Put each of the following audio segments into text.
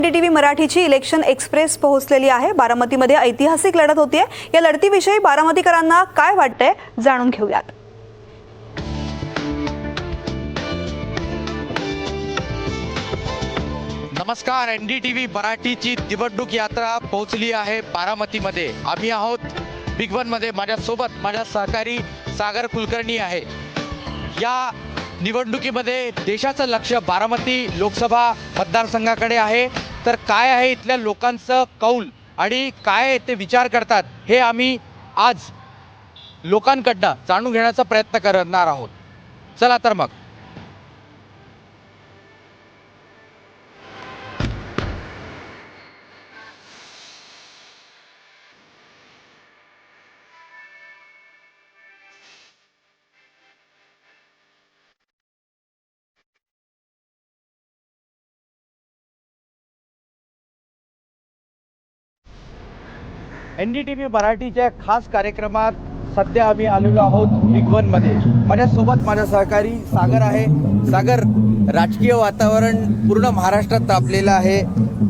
NDTV मराठीची election express पोहोचलेली आहे। बारामतीमध्ये ऐतिहासिक लढत होतीये। या लढतीविषयी बारामतीकरांना काय वाटतंय जाणून घेऊयात। नमस्कार, NDTV मराठीची निवडणूक यात्रा पोहोचली आहे बारामतीमध्ये। आम्ही आहोत बिग वन मध्ये। माझ्यासोबत माझा सहकारी सागर कुलकर्णी आहे। या निवडणुकीमध्ये देशाचं लक्ष बारामती लोकसभा मतदारसंघाकडे आहे। तर काय आहे इथल्या लोकांचं कौल आणि काय ते विचार करतात हे आम्ही आज लोकांकडनं जाणून घेण्याचा प्रयत्न करणार आहोत। चला तर मग NDTV मराठीच्या खास कार्यक्रमात सध्या आम्ही आलेलो आहोत बिग वन मध्ये। माझ्यासोबत माझा सहकारी सागर आहे। सागर, राजकीय वातावरण पूर्ण महाराष्ट्रात तापलेलं आहे।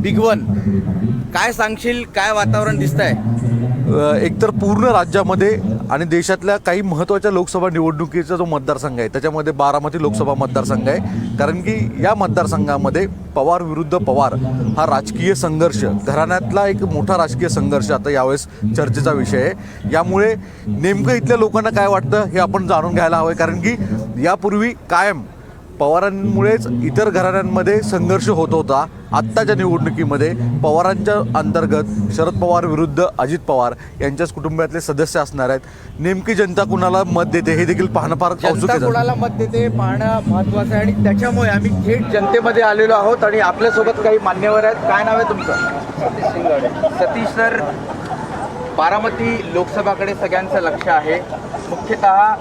बिग वन काय सांगशील, काय वातावरण दिसतंय? एकतर पूर्ण राज्यामध्ये आणि देशातल्या काही महत्त्वाच्या लोकसभा निवडणुकीचा जो मतदारसंघ आहे त्याच्यामध्ये बारामती लोकसभा मतदारसंघ आहे। कारण की या मतदारसंघामध्ये पवार विरुद्ध पवार हा राजकीय संघर्ष, घराण्यातला एक मोठा राजकीय संघर्ष आता यावेळेस चर्चेचा विषय आहे। यामुळे नेमकं इथल्या लोकांना काय वाटतं हे आपण जाणून घ्यायला हवं, कारण की यापूर्वी कायम पवारांमुळेच इतर घराण्यांमध्ये संघर्ष होत होता। आत्ताच्या निवडणुकीमध्ये पवारांच्या अंतर्गत शरद पवार विरुद्ध अजित पवार यांच्याच कुटुंबातले सदस्य असणार आहेत। नेमकी जनता कुणाला मत देते हे देखील पाहणं फार औत्सुक्य आहे। कुणाला मत देते पाहणं महत्त्वाचं आहे आणि त्याच्यामुळे आम्ही थेट जनतेमध्ये आलेलो आहोत आणि आपल्यासोबत काही मान्यवर आहेत। काय नाव आहे तुमचं? सतीश शिंगाडे। सतीश सर, बारामती लोकसभाकडे सगळ्यांचं लक्ष आहे। मुख्यतः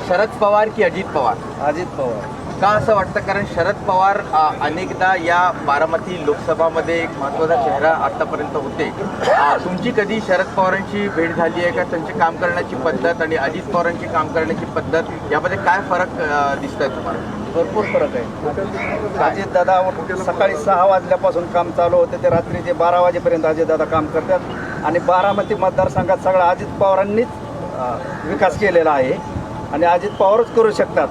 शरद पवार की अजित पवार? अजित पवार। का असं वाटतं? कारण शरद पवार अनेकदा या बारामती लोकसभामध्ये एक महत्त्वाचा चेहरा आतापर्यंत होते। तुमची कधी शरद पवारांची भेट झाली आहे का? त्यांची काम करण्याची पद्धत आणि अजित पवारांची काम करण्याची पद्धत यामध्ये काय फरक दिसतोय तुम्हाला? भरपूर फरक आहे। अजितदादा सकाळी 6 वाजल्यापासून काम चालू होते ते रात्रीचे 12 वाजेपर्यंत अजितदादा काम करतात आणि बारामती मतदारसंघात सगळा अजित पवारांनीच विकास केलेला आहे आणि अजित पवारच करू शकतात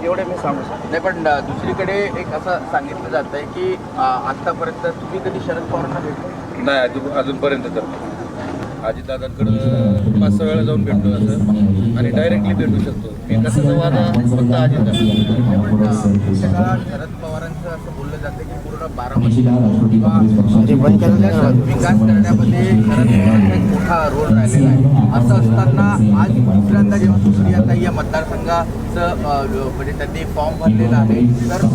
एवढे मी सांगू शकतो। नाही, पण दुसरीकडे एक असं सांगितलं जात आहे की आत्तापर्यंत तुम्ही कधी शरद पवारांना भेटले नाही? अजूनपर्यंत तर अजितदादांकडं 5-6 वेळा जाऊन भेटतो असं आणि डायरेक्टली भेटू शकतो। विकासाचा वादा फक्त अजितदादा। शरद पवारांचं असं बोललं जातं की पूर्ण बारामतीला विकास करण्यामध्ये शरद पवारांचा एक मोठा रोल राहिलेला आहे। असं असताना आज दुसऱ्यांदा जेव्हा सुप्रियाताई या मतदारसंघाचं म्हणजे त्यांनी फॉर्म भरलेला आहे, तर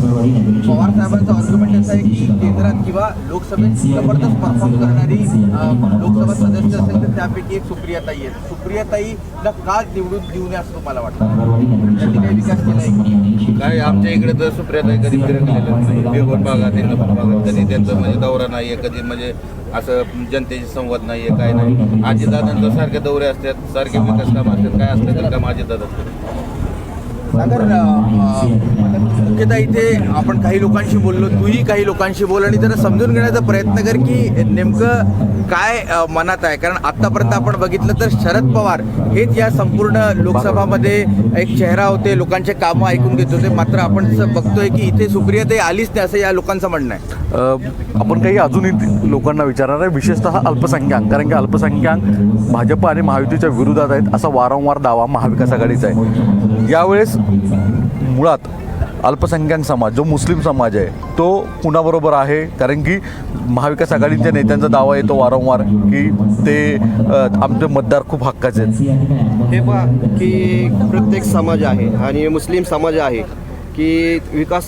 पवार साहेबांचा आर्ग्युमेंट असा आहे की केंद्रात किंवा लोकसभेत जबरदस्त परफॉर्म करणारी लोकसभा सदस्य असेल तर त्यापैकी एक सुप्रियाताई आहे। सुप्रियाताईला का निवडून देऊ नये असं तुम्हाला वाटतं? त्यांनी काही विकास केला आहे? काय आमच्या इकडे तर सुप्रियाताई कधी फिरकलेलं नाही। बेगोन भागात इंदापूर भागात कधी त्यांचं म्हणजे दौरा नाही आहे, कधी म्हणजे असं जनतेशी संवाद नाही आहे, काय नाही। अजितदादांचं सारखे दौरे असतात, सारखे विकास काम असतात, काय असलं तर काम अजितदादा असतात। सागर, मुख्यतः इथे आपण काही लोकांशी बोललो, तूही काही लोकांशी बोल आणि जरा समजून घेण्याचा प्रयत्न कर की नेमकं काय मनात आहे। कारण आत्तापर्यंत आपण बघितलं तर शरद पवार हेच या संपूर्ण लोकसभामध्ये एक चेहरा होते, लोकांचे कामं ऐकून घेत होते। मात्र आपण बघतोय की इथे सुप्रियाताई आलीच नाही असं या लोकांचं म्हणणं आहे। आपण काही अजूनही लोकांना विचारणार आहे, विशेषतः अल्पसंख्याक, कारण की अल्पसंख्याक भाजप आणि महायुतीच्या विरोधात आहेत असा वारंवार दावा महाविकास आघाडीचा आहे। यावेळेस मुळात अल्पसंख्याक समाज जो मुस्लिम समाज आहे तो कुणाबरोबर आहे? कारण की महाविकास आघाडीच्या नेत्यांचा दावा येतो वारंवार की ते आमचे मतदार खूप हक्काचे आहेत। हे पहा की प्रत्येक समाज आहे आणि मुस्लिम समाज आहे कि विकास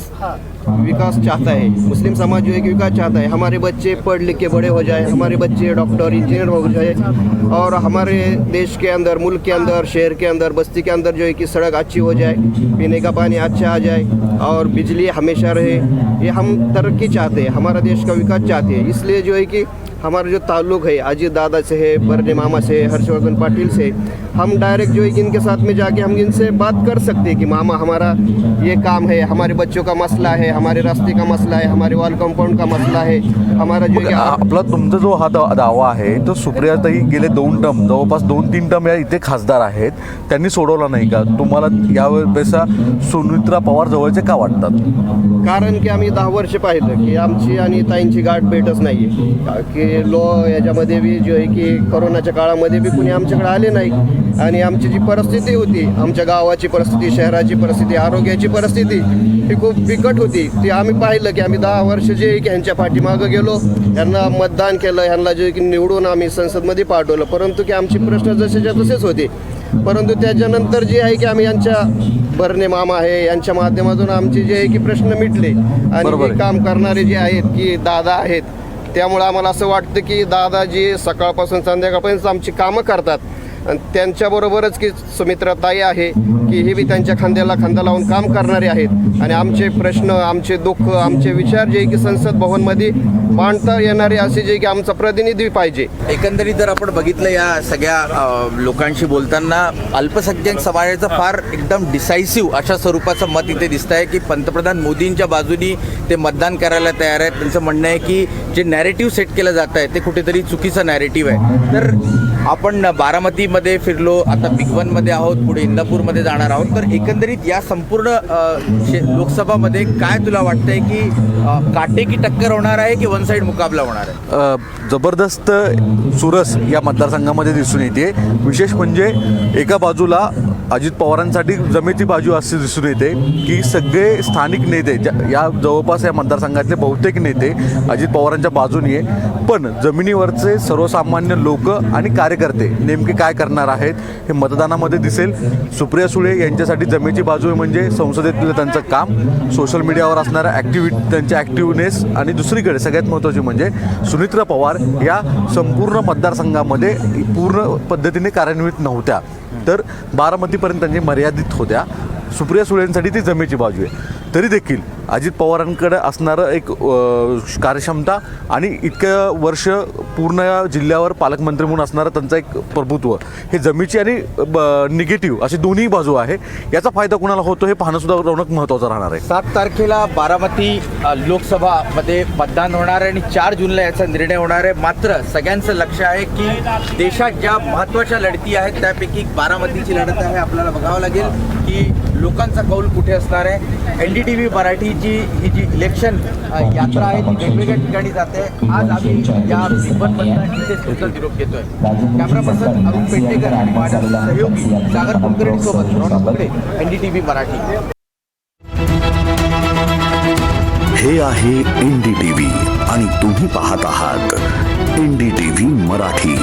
चाहता है। मुस्लिम समाज जो है कि विकास चाहता है। हमारे बच्चे पढ़ लिख के बड़े हो जाए, हमारे बच्चे डॉक्टर इंजीनियर हो जाए और हमारे देश के अंदर, मुल्क के अंदर, शहर के अंदर, बस्ती के अंदर जो है कि सड़क अच्छी हो जाए, पीने का पानी अच्छा आ जाए और बिजली हमेशा रहे। ये हम तरक्की चाहते हैं, हमारा देश का विकास चाहते हैं। इसलिए जो है कि हमारा जो ताल्लुक़ है अजीत दादा से है, बरने मामा से, हर्षवर्धन पाटिल से, हम डायरेक्ट जो है कि इनके साथ में जाके हम इनसे बात कर सकते हैं कि मामा हमारा ये काम है, हमारे बच्चों का मसला है, हमारे रास्ते का मसला है, हमारे वॉल कंपाउंड का मसला है, हमारा जो है कि आपला तुमचा जो हा दावा आहे तो सुप्रियाताई गेले 2 टर्म जवळपास 2-3 टर्म या इथे खासदार आहेत, त्यांनी सोडवला नाही का? तुम्हाला यावेळेसा सुनित्रा पवार जवळचे का वाटतात? कारण की आम्ही 10 वर्ष पाहिलं की आमची आणि ताईंची गाठ भेटच नाही आहे की याच्यामध्ये बी जो आहे की कोरोनाच्या काळामध्ये बी कुणी आमच्याकडे आले नाही आणि आमची जी परिस्थिती होती, आमच्या गावाची परिस्थिती, शहराची परिस्थिती, आरोग्याची परिस्थिती ही खूप बिकट होती. ती आम्ही पाहिलं की आम्ही 10 वर्ष जे आहे की ह्यांच्या पाठीमागं गेलो, ह्यांना मतदान केलं, ह्यांना जे की निवडून आम्ही संसदमध्ये पाठवलं, परंतु की आमचे प्रश्न जसेच्या तसेच होते. परंतु त्याच्यानंतर जे आहे की आम्ही यांच्या बरणे मामा आहे यांच्या माध्यमातून आमचे जे आहे की प्रश्न मिटले आणि हे काम करणारे जे आहेत की दादा आहेत, त्यामुळे आम्हाला असं वाटतं की दादा जे सकाळपासून संध्याकाळपर्यंत आमची कामं करतात आणि त्यांच्याबरोबरच की सुमित्राताई आहे की हे बी त्यांच्या खांद्याला खांदा लावून काम करणारे आहेत आणि आमचे प्रश्न, आमचे दुःख, आमचे विचार जे की संसद भवनमध्ये मांडता येणारे असे जे की आमचा प्रतिनिधी पाहिजे. एकंदरीत जर आपण बघितलं या सगळ्या लोकांशी बोलताना अल्पसंख्याक समाजाचं फार एकदम डिसायसिव्ह अशा स्वरूपाचं मत इथे दिसतं आहे की पंतप्रधान मोदींच्या बाजूनी ते मतदान करायला तयार आहेत. त्यांचं म्हणणं आहे की जे नॅरेटिव्ह सेट केलं जात आहे ते कुठेतरी चुकीचं नॅरेटिव्ह आहे. तर आपण बारामतीमध्ये फिरलो, आता बिग वनमध्ये आहोत, पुढे इंदापूरमध्ये जाणार आहोत. तर एकंदरीत या संपूर्ण लोकसभामध्ये काय तुला वाटतंय की काटेकी टक्कर होणार आहे की वन साईड मुकाबला होणार आहे? जबरदस्त चुरस या मतदारसंघामध्ये दिसून येते. विशेष म्हणजे एका बाजूला अजित पवारांसाठी जमेची बाजू अशी दिसून येते की सगळे स्थानिक नेते या जवळपास या मतदारसंघातले बहुतेक नेते अजित पवारांच्या बाजूनी आहे, पण जमिनीवरचे सर्वसामान्य लोक आणि कार्यकर्ते नेमके काय करणार आहेत हे मतदानामध्ये दिसेल. सुप्रिया सुळे यांच्यासाठी जमेची बाजू आहे म्हणजे संसदेतलं त्यांचं काम, सोशल मीडियावर असणारा त्यांचे ॲक्टिव्हनेस आणि दुसरीकडे सगळ्यात महत्त्वाचे म्हणजे सुनित्रा पवार या संपूर्ण मतदारसंघामध्ये पूर्ण पद्धतीने कार्यान्वित नव्हत्या, तर बारामतीपर्यंत त्यांची मर्यादित होत्या. सुप्रिया सुळेंसाठी ती जमेची बाजू आहे. तरी देखील अजित पवारांकडे असणारं एक कार्यक्षमता आणि इतकं वर्ष पूर्ण जिल्ह्यावर पालकमंत्री म्हणून असणारं त्यांचं एक प्रभुत्व, हे जमेची आणि निगेटिव्ह अशी दोन्ही बाजू आहे. याचा फायदा कुणाला होतो हे पाहणं सुद्धा रौनक महत्त्वाचं राहणार आहे. 7 तारखेला बारामती लोकसभामध्ये मतदान होणार आहे आणि 4 जूनला याचा निर्णय होणार आहे. मात्र सगळ्यांचं लक्ष आहे की देशात ज्या महत्त्वाच्या लढती आहेत त्यापैकी बारामतीची लढत आहे. आपल्याला बघावं लागेल की लोकांचा कौल कुठे असणार आहे. NDTV मराठीची ही जी इलेक्शन यात्रा आहे ती वेगवेगळ्या ठिकाणी जाते. आज आम्ही या बिगबनमधनं इथे सुद्धा निरोप घेतोय. कॅमेरा पर्सन अरुण पेडणेकर आणि माझ्या सहयोगी सागर कुलकर्णीसोबत रौनक पगडे, NDTV मराठी. हे आहे NDTV आणि तुम्ही पाहत आहात NDTV मराठी.